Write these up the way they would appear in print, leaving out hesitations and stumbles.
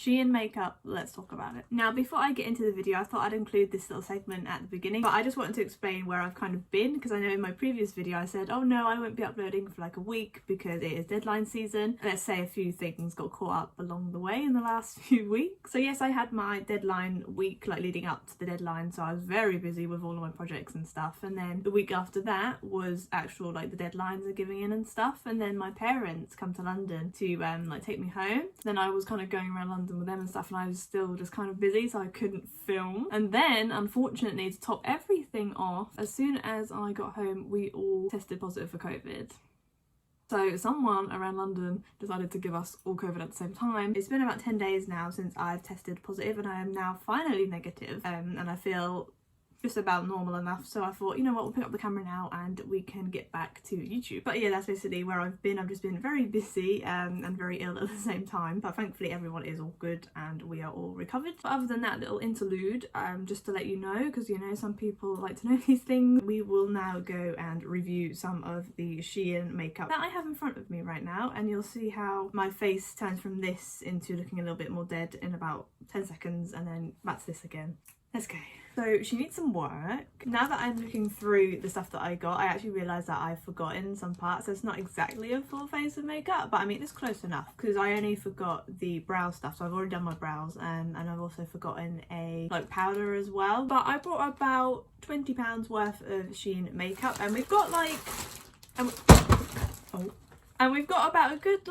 Shein Makeup, let's talk about it. Now, before I get into the video, I thought I'd include this little segment at the beginning, but I just wanted to explain where I've kind of been, because I know in my previous video I said, oh no, I won't be uploading for like a week because it is deadline season. Let's say a few things got caught up along the way in the last few weeks. So yes, I had my deadline week like leading up to the deadline, so I was very busy with all of my projects and stuff, and then the week after that was actual like the deadlines are giving in and stuff, and then my parents come to London to like take me home. Then I was kind of going around London with them and stuff, and I was still just kind of busy, so I couldn't film. And then unfortunately, to top everything off, as soon as I got home we all tested positive for COVID. So someone around London decided to give us all COVID at the same time. It's been about 10 days now since I've tested positive, and I am now finally negative, and I feel just about normal enough, so I thought, you know what, we'll pick up the camera now and we can get back to YouTube. But yeah, that's basically where I've been. I've just been very busy and very ill at the same time, but thankfully everyone is all good and we are all recovered. But other than that little interlude, just to let you know, because you know some people like to know these things, we will now go and review some of the Shein makeup that I have in front of me right now, and you'll see how my face turns from this into looking a little bit more dead in about 10 seconds, and then back to this again. Let's go. So she needs some work. Now that I'm looking through the stuff that I got, I actually realised that I've forgotten some parts. So it's not exactly a full face of makeup, but I mean it's close enough, because I only forgot the brow stuff. So I've already done my brows, and I've also forgotten a like powder as well. But I bought about £20 worth of Shein makeup, and we've got like and we've got about a good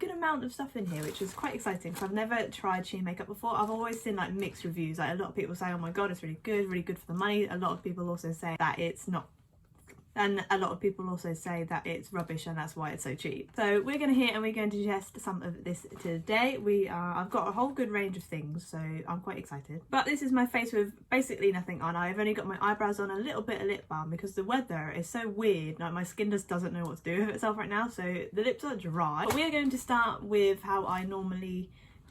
amount of stuff in here, which is quite exciting because I've never tried Shein makeup before. I've always seen like mixed reviews. Like a lot of people say, oh my god, it's really good for the money. A lot of people also say that it's not, and a lot of people also say that it's rubbish and that's why it's so cheap. So we're going to hear and we're going to test some of this today. I've got a whole good range of things, so I'm quite excited. But this is my face with basically nothing on. I've only got my eyebrows on, a little bit of lip balm because the weather is so weird. Like my skin just doesn't know what to do with itself right now, so the lips are dry. But we are going to start with how I normally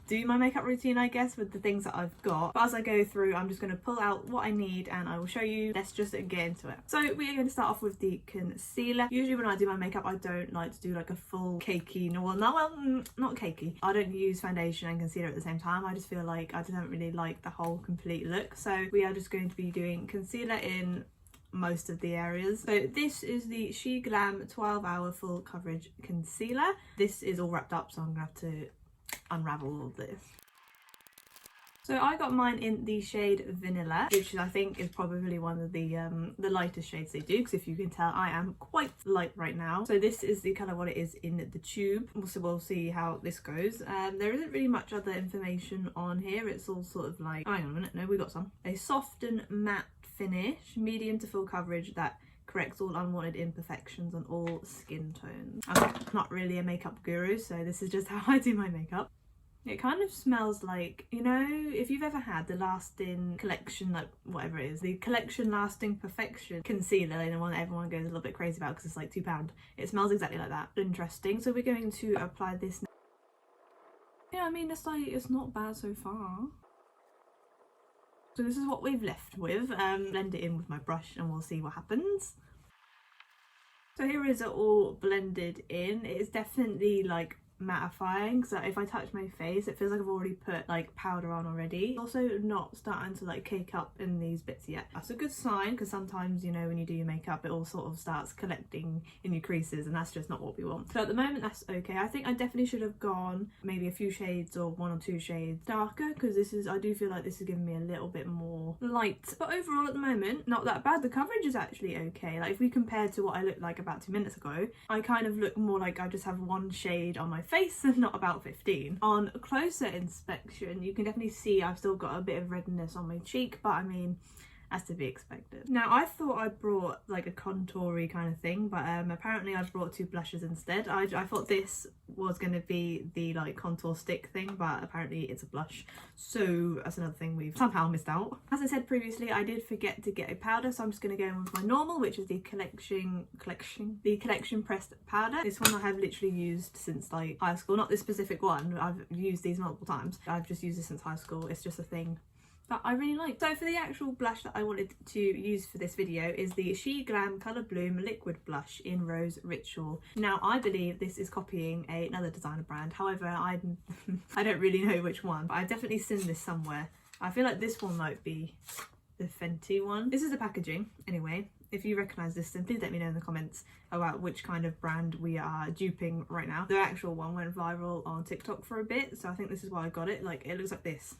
do my makeup routine, I guess, with the things that I've got. But as I go through, I'm just going to pull out what I need and I will show you. Let's just get into it. So we are going to start off with the concealer. Usually when I do my makeup, I don't like to do like a full cakey, not cakey. I don't use foundation and concealer at the same time. I just feel like I don't really like the whole complete look. So we are just going to be doing concealer in most of the areas. So this is the SHEGLAM 12-hour full coverage concealer. This is all wrapped up, so I'm gonna have to unravel all this. So I got mine in the shade Vanilla, which I think is probably one of the lightest shades they do, because if you can tell, I am quite light right now. So this is the colour what it is in the tube. Also, we'll see how this goes. There isn't really much other information on here. It's all sort of like, hang on a minute, no, we got some. A soft and matte finish, medium to full coverage that corrects all unwanted imperfections on all skin tones. I'm not really a makeup guru, so this is just how I do my makeup. It kind of smells like, you know, if you've ever had the Lasting Collection, like whatever it is, the Collection Lasting Perfection concealer, the one that everyone goes a little bit crazy about because it's like £2. It smells exactly like that. Interesting. So we're going to apply this now. Yeah, I mean, it's like, it's not bad so far. So this is what we've left with. Blend it in with my brush and we'll see what happens. So here is it all blended in. It is definitely like mattifying, so if I touch my face it feels like I've already put like powder on already. It's also not starting to like cake up in these bits yet. That's a good sign, because sometimes, you know, when you do your makeup it all sort of starts collecting in your creases, and that's just not what we want. So at the moment that's okay. I think I definitely should have gone maybe a few shades or 1 or 2 shades darker, because I do feel like this is giving me a little bit more light. But overall at the moment, not that bad. The coverage is actually okay. Like if we compare to what I looked like about 2 minutes ago, I kind of look more like I just have 1 shade on my face and not about 15. On closer inspection you can definitely see I've still got a bit of redness on my cheek, but I mean as to be expected. Now I thought I brought like a contoury kind of thing, but apparently I brought 2 blushes instead. I thought this was going to be the like contour stick thing, but apparently it's a blush, so that's another thing we've somehow missed out. As I said previously, I did forget to get a powder, so I'm just going to go in with my normal, which is the collection pressed powder. This one I have literally used since like high school. Not this specific one, I've used these multiple times. I've just used this since high school. It's just a thing that I really like. So for the actual blush that I wanted to use for this video is the SHEGLAM Colour Bloom Liquid Blush in Rose Ritual. Now I believe this is copying another designer brand, however I don't really know which one, but I've definitely seen this somewhere. I feel like this one might be the Fenty one. This is the packaging anyway. If you recognise this, then please let me know in the comments about which kind of brand we are duping right now. The actual one went viral on TikTok for a bit, so I think this is why I got it. Like, it looks like this.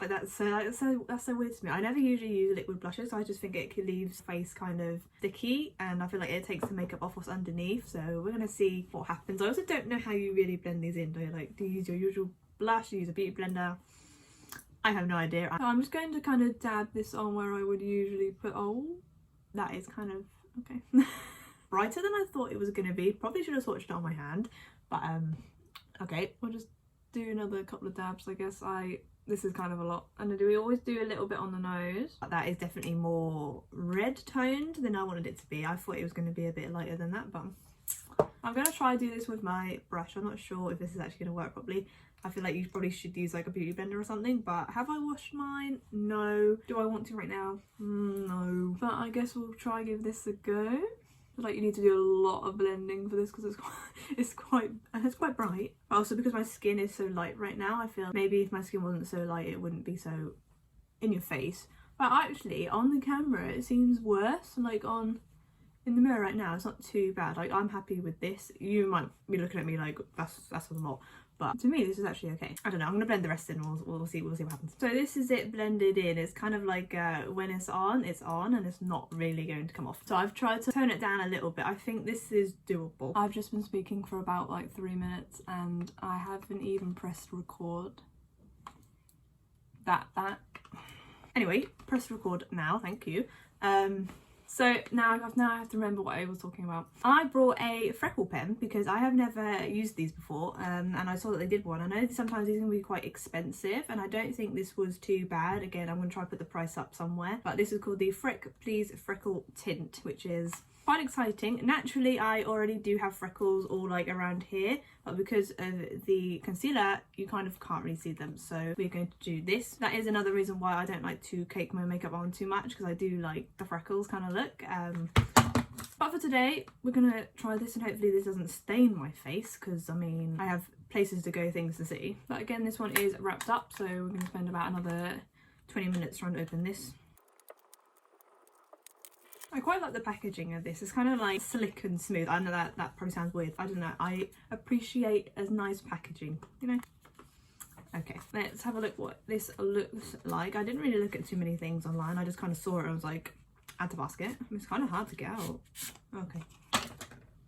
Like that's so weird to me. I never usually use liquid blushes, so I just think it leaves face kind of sticky, and I feel like it takes the makeup off what's underneath. So we're gonna see what happens. I also don't know how you really blend these in. Do you use your usual blush? Do you use a beauty blender? I have no idea. So I'm just going to kind of dab this on where I would usually put. Oh, that is kind of okay. Brighter than I thought it was gonna be. Probably should have swatched it on my hand, but okay. We'll just do another couple of dabs. I guess this is kind of a lot. And do we always do a little bit on the nose? That is definitely more red toned than I wanted it to be. I thought it was going to be a bit lighter than that, but I'm going to try do this with my brush. I'm not sure if this is actually going to work properly. I feel like you probably should use like a beauty blender or something, but have I washed mine? No. Do I want to right now? No. But I guess we'll try give this a go. I feel like you need to do a lot of blending for this because it's quite bright. But also because my skin is so light right now, I feel maybe if my skin wasn't so light it wouldn't be so in your face. But actually on the camera it seems worse. Like in the mirror right now it's not too bad. Like I'm happy with this. You might be looking at me like that's a lot. But to me this is actually okay. I don't know, I'm gonna blend the rest in and we'll see what happens. So this is it blended in. It's kind of like when it's on and it's not really going to come off. So I've tried to tone it down a little bit. I think this is doable. I've just been speaking for about like 3 minutes and I haven't even pressed record. Anyway, press record now, thank you. So now I have to remember what I was talking about. I brought a freckle pen because I have never used these before, and I saw that they did one. I know sometimes these can be quite expensive, and I don't think this was too bad. Again, I'm going to try to put the price up somewhere. But this is called the Please Freckle Tint, which is quite exciting. Naturally, I already do have freckles all like around here, but because of the concealer, you kind of can't really see them. So we're going to do this. That is another reason why I don't like to cake my makeup on too much, because I do like the freckles kind of look. But for today, we're gonna try this, and hopefully this doesn't stain my face, because I mean, I have places to go, things to see. But again, this one is wrapped up, so we're gonna spend about another 20 minutes trying to open this. I quite like the packaging of this. It's kind of like slick and smooth. I know that probably sounds weird. I don't know. I appreciate a nice packaging, you know. Okay, let's have a look what this looks like. I didn't really look at too many things online. I just kind of saw it and I was like, add to basket. It's kind of hard to get out. Okay.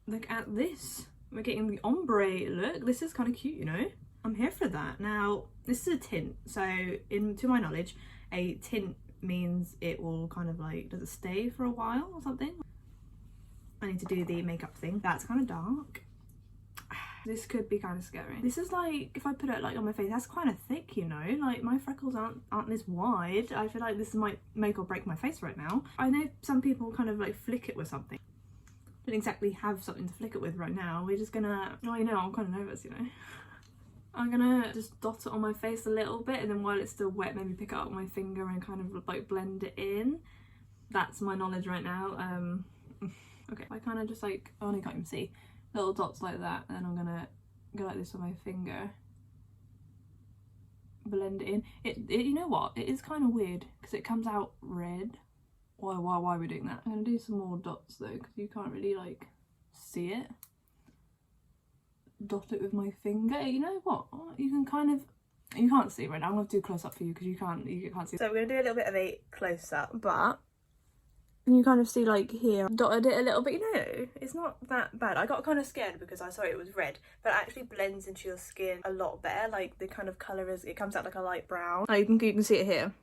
Look at this. We're getting the ombre look. This is kind of cute, you know. I'm here for that. Now, this is a tint. So, to my knowledge, a tint means it will kind of like, does it stay for a while or something? I need to do the makeup thing. That's kind of dark. This could be kind of scary. This is like, if I put it like on my face, that's kind of thick, you know. Like my freckles aren't this wide. I feel like this might make or break my face right now. I know some people kind of like flick it with something. Don't exactly have something to flick it with right now. We're just gonna, oh, you know, I'm kind of nervous, you know. I'm gonna just dot it on my face a little bit, and then while it's still wet, maybe pick it up with my finger and kind of like blend it in. That's my knowledge right now. Okay, I kind of just like, oh, you can't even see, little dots like that, and then I'm gonna go like this with my finger, blend it in. You know what? It is kind of weird because it comes out red. Why are we doing that? I'm gonna do some more dots though, because you can't really like see it. Dot it with my finger. You know what? You can kind of, you can't see right now. I'm gonna do close up for you because you can't see. So we're gonna do a little bit of a close up, but you kind of see like here, dotted it a little bit. You know, it's not that bad. I got kind of scared because I saw it was red, but it actually blends into your skin a lot better. Like the kind of colour is, it comes out like a light brown. Oh, you can see it here.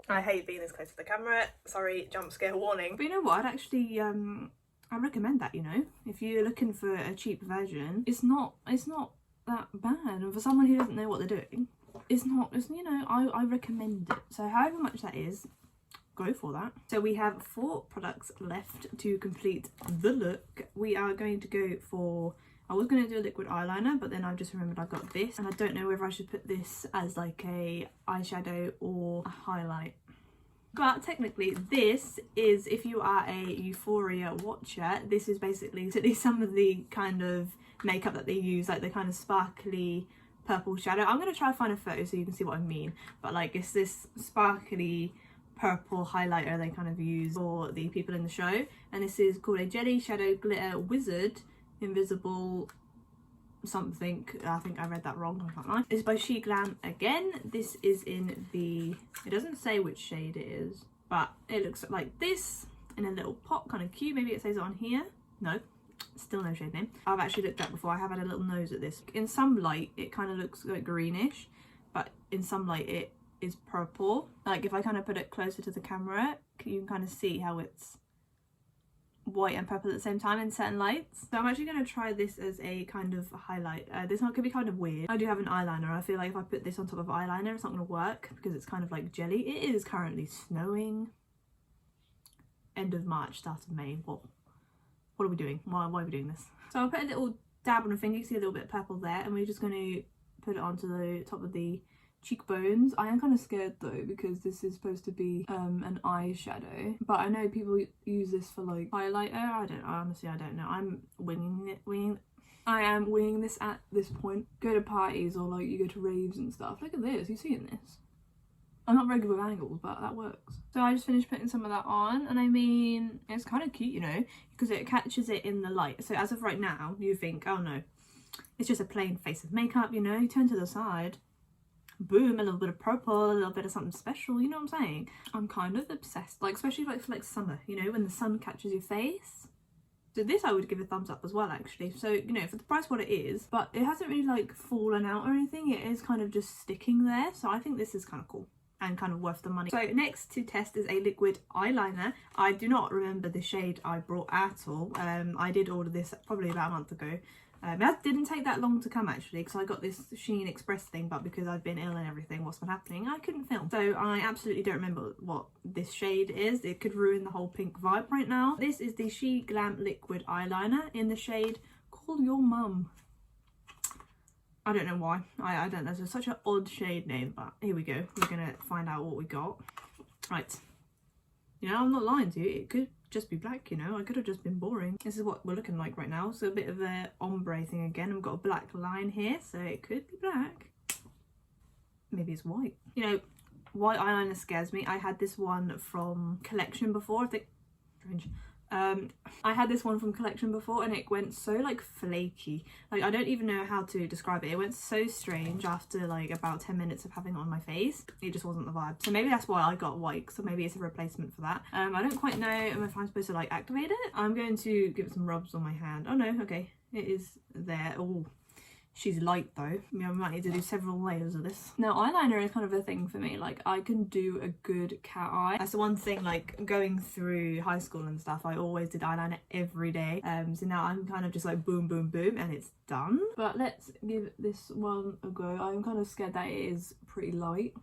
I hate being this close to the camera. Sorry, jump scare warning. But you know what? I'd actually I recommend that, you know, if you're looking for a cheap version. It's not that bad, and for someone who doesn't know what they're doing, it's you know, I recommend it. So however much that is, go for that. So we have 4 products left to complete the look. We are going to go for I was going to do a liquid eyeliner, but then I just remembered I got this, and I don't know whether I should put this as like a eyeshadow or a highlight. But technically this is, if you are a Euphoria watcher, this is basically some of the kind of makeup that they use, like the kind of sparkly purple shadow. I'm going to try to find a photo so you can see what I mean, but like it's this sparkly purple highlighter they kind of use for the people in the show, and this is called a Jelly Shadow Glitter Wizard Invisible something. I think I read that wrong, I can't lie. It's by SHEGLAM again. This is in the, it doesn't say which shade it is, but it looks like this in a little pot, kind of cute. Maybe it says it on here. No, still no shade name. I've actually looked at before. I have had a little nose at this. In some light it kind of looks like greenish, but in some light it is purple. Like if I kind of put it closer to the camera, you can kind of see how it's white and purple at the same time in certain lights. So I'm actually going to try this as a kind of highlight. This one could be kind of weird. I do have an eyeliner. I feel like if I put this on top of eyeliner, it's not going to work because it's kind of like jelly. It is currently snowing. End of March, start of May. What are we doing? Why are we doing this? So I'll put a little dab on the finger. You see a little bit of purple there, and we're just going to put it onto the top of the cheekbones. I am kind of scared though because this is supposed to be an eyeshadow, but I know people use this for like highlighter. I honestly don't know. I'm I am winging this at this point. Go to parties or like you go to raves and stuff. Look at this, you seeing this? I'm not very good with angles, but that works. So I just finished putting some of that on, and I mean it's kind of cute, you know, because it catches it in the light. So as of right now you think, oh no, it's just a plain face of makeup, you know, you turn to the side, boom, a little bit of purple, a little bit of something special, you know what I'm saying? I'm kind of obsessed, like especially like for like summer, you know, when the sun catches your face. So this I would give a thumbs up as well actually. So, you know, for the price what it is, but it hasn't really like fallen out or anything, it is kind of just sticking there. So I think this is kind of cool and kind of worth the money. So next to test is a liquid eyeliner. I do not remember the shade I brought at all. I did order this probably about a month ago. That didn't take that long to come actually, because I got this Shein Express thing, but because I've been ill and everything, what's been happening, I couldn't film. So I absolutely don't remember what this shade is. It could ruin the whole pink vibe right now. This is the SHEGLAM liquid eyeliner in the shade Call Your Mum. I don't know why. I don't know. It's such an odd shade name, but here we go. We're gonna find out what we got. Right. You know, I'm not lying to you. It could just be black, you know. I could have just been boring. This is what we're looking like right now. So a bit of a ombre thing again. We've got a black line here, so it could be black. Maybe it's white. You know, white eyeliner scares me. I had this one from Collection before. I think strange. I had this one from Collection before and it went so like flaky. Like I don't even know how to describe it. It went so strange after like about 10 minutes of having it on my face. It just wasn't the vibe. So maybe that's why I got white. So maybe it's a replacement for that. I don't quite know if I'm supposed to like activate it. I'm going to give it some rubs on my hand. Oh no, okay. It is there. Oh, she's light though. I mean, I might need to do several layers of this. Now eyeliner is kind of a thing for me. Like I can do a good cat eye. That's the one thing, like going through high school and stuff, I always did eyeliner every day. So now I'm kind of just like boom boom boom and it's done. But let's give this one a go. I'm kind of scared that it is pretty light.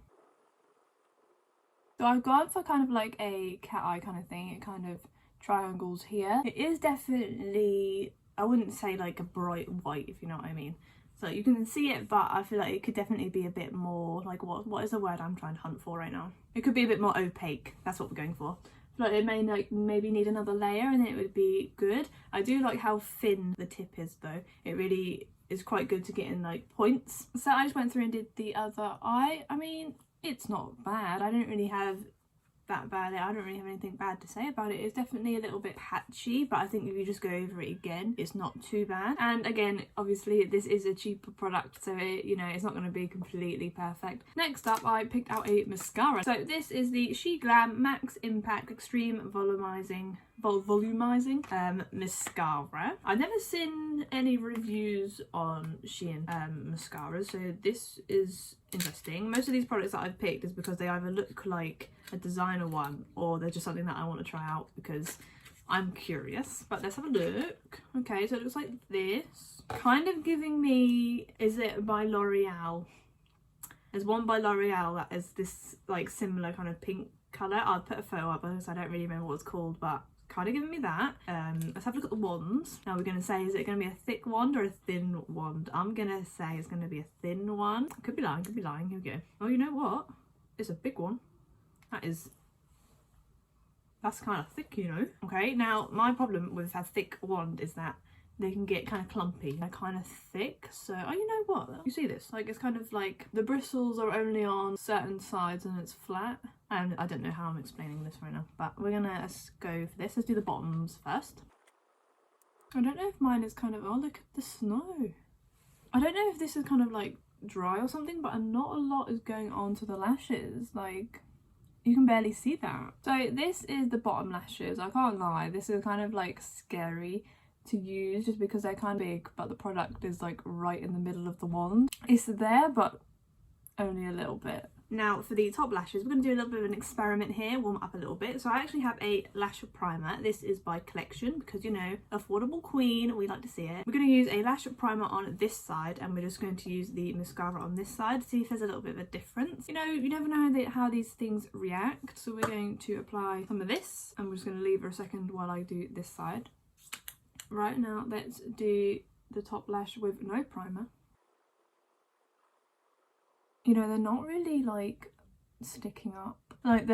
So I've gone for kind of like a cat eye kind of thing. It kind of triangles here. It is definitely, I wouldn't say like a bright white, if you know what I mean. So you can see it, but I feel like it could definitely be a bit more, like what is the word I'm trying to hunt for right now? It could be a bit more opaque. That's what we're going for. But it may like maybe need another layer and then it would be good. I do like how thin the tip is though. It really is quite good to get in like points. So I just went through and did the other eye. I mean, it's not bad. I don't really have that bad. I don't really have anything bad to say about it. It's definitely a little bit patchy, but I think if you just go over it again, it's not too bad. And again, obviously this is a cheaper product, so it, you know, it's not going to be completely perfect. Next up, I picked out a mascara. So this is the SHEGLAM Max Impact Extreme Volumizing mascara. I've never seen any reviews on Shein mascaras, so this is interesting. Most of these products that I've picked is because they either look like a designer one or they're just something that I want to try out because I'm curious. But let's have a look. Okay, so it looks like this. Kind of giving me, is it by L'Oreal? There's one by L'Oreal that is this like similar kind of pink colour. I'll put a photo up because I don't really remember what it's called, but kind of giving me that. Let's have a look at the wands. Now we're going to say, is it going to be a thick wand or a thin wand? I'm going to say it's going to be a thin one. Could be lying, could be lying. Here we go. Oh, you know what? It's a big one. That's kind of thick, you know. Okay, now my problem with a thick wand is that they can get kind of clumpy. They're kind of thick, so oh, you know what? You see this? Like, it's kind of like the bristles are only on certain sides and it's flat. And I don't know how I'm explaining this right now, but we're gonna go for this. Let's do the bottoms first. I don't know if mine is kind of, oh, look at the snow. I don't know if this is kind of like dry or something, but not a lot is going on to the lashes. Like, you can barely see that. So this is the bottom lashes. I can't lie, this is kind of like scary to use just because they're kind of big, but the product is like right in the middle of the wand. It's there, but only a little bit. Now for the top lashes, we're going to do a little bit of an experiment here, warm up a little bit. So I actually have a lash primer. This is by Collection because, you know, affordable queen, we like to see it. We're going to use a lash primer on this side and we're just going to use the mascara on this side to see if there's a little bit of a difference. You know, you never know how these things react. So we're going to apply some of this and we're just going to leave for a second while I do this side. Right, now let's do the top lash with no primer. You know, they're not really like sticking up. Like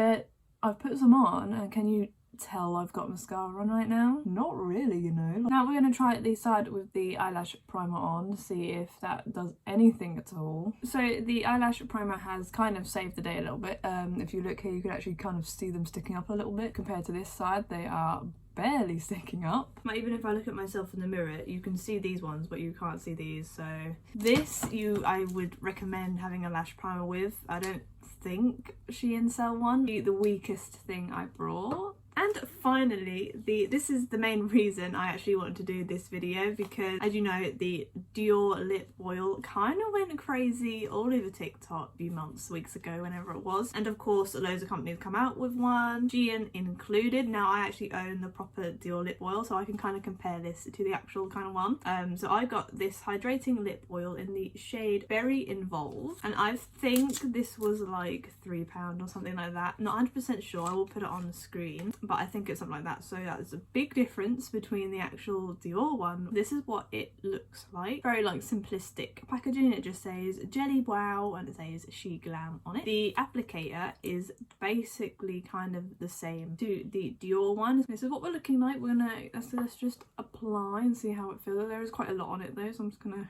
I've put some on and can you tell I've got mascara on right now? Not really, you know. Now we're going to try the side with the eyelash primer on, see if that does anything at all. So the eyelash primer has kind of saved the day a little bit. If you look here, you can actually kind of see them sticking up a little bit. Compared to this side, they are barely sticking up. But even if I look at myself in the mirror, you can see these ones but you can't see these. So this I would recommend having a lash primer with. I don't think Shein sell one. The weakest thing I brought. And finally, this is the main reason I actually wanted to do this video, because as you know, the Dior lip oil kind of went crazy all over TikTok a few weeks ago, whenever it was. And of course, loads of companies come out with one, Shein included. Now I actually own the proper Dior lip oil, so I can kind of compare this to the actual kind of one. So I got this hydrating lip oil in the shade Berry Involved, and I think this was like £3 or something like that. Not 100% sure, I will put it on the screen, but I think it's something like that. So that's a big difference between the actual Dior one. This is what it looks like. Very like simplistic packaging. It just says Jelly Wow and it says SHEGLAM on it. The applicator is basically kind of the same to the Dior one. This is what we're looking like. We're gonna let's just apply and see how it feels. There is quite a lot on it though, so I'm just gonna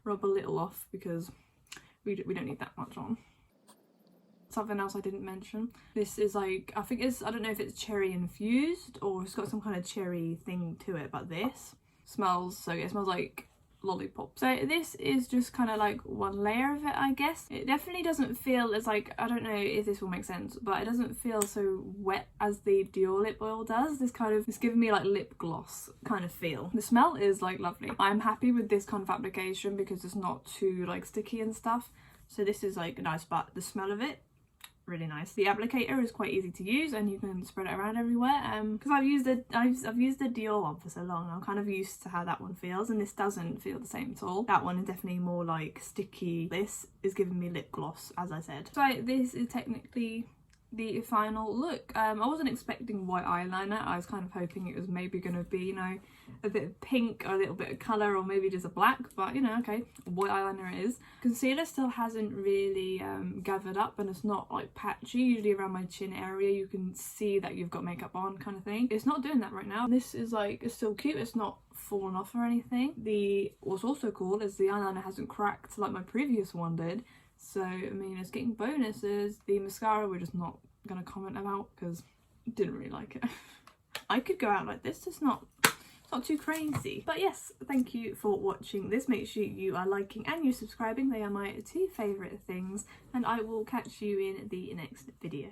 rub a little off because we don't need that much on. Something else I didn't mention, this is like, I think it's, I don't know if it's cherry infused or it's got some kind of cherry thing to it, but this smells so good. It smells like lollipop. So this is just kind of like one layer of it, I guess. It definitely doesn't feel as like, I don't know if this will make sense, but it doesn't feel so wet as the Dior lip oil does. This kind of, it's giving me like lip gloss kind of feel. The smell is like lovely. I'm happy with this kind of application because it's not too like sticky and stuff. So this is like nice, but the smell of it, really nice. The applicator is quite easy to use and you can spread it around everywhere. Because I've used the Dior one for so long, I'm kind of used to how that one feels, and this doesn't feel the same at all. That one is definitely more like sticky. This is giving me lip gloss, as I said. So this is technically the final look. I wasn't expecting white eyeliner. I was kind of hoping it was maybe going to be, you know, a bit of pink or a little bit of colour or maybe just a black, but you know, okay, white eyeliner it is. Concealer still hasn't really gathered up and it's not like patchy. Usually around my chin area you can see that you've got makeup on kind of thing. It's not doing that right now. This is like, it's still cute, it's not fallen off or anything. What's also cool is the eyeliner hasn't cracked like my previous one did. So, I mean, it's getting bonuses. The mascara we're just not going to comment about because didn't really like it. I could go out like this, it's not too crazy. But yes, thank you for watching this. Make sure you are liking and you subscribing. They are my two favourite things. And I will catch you in the next video.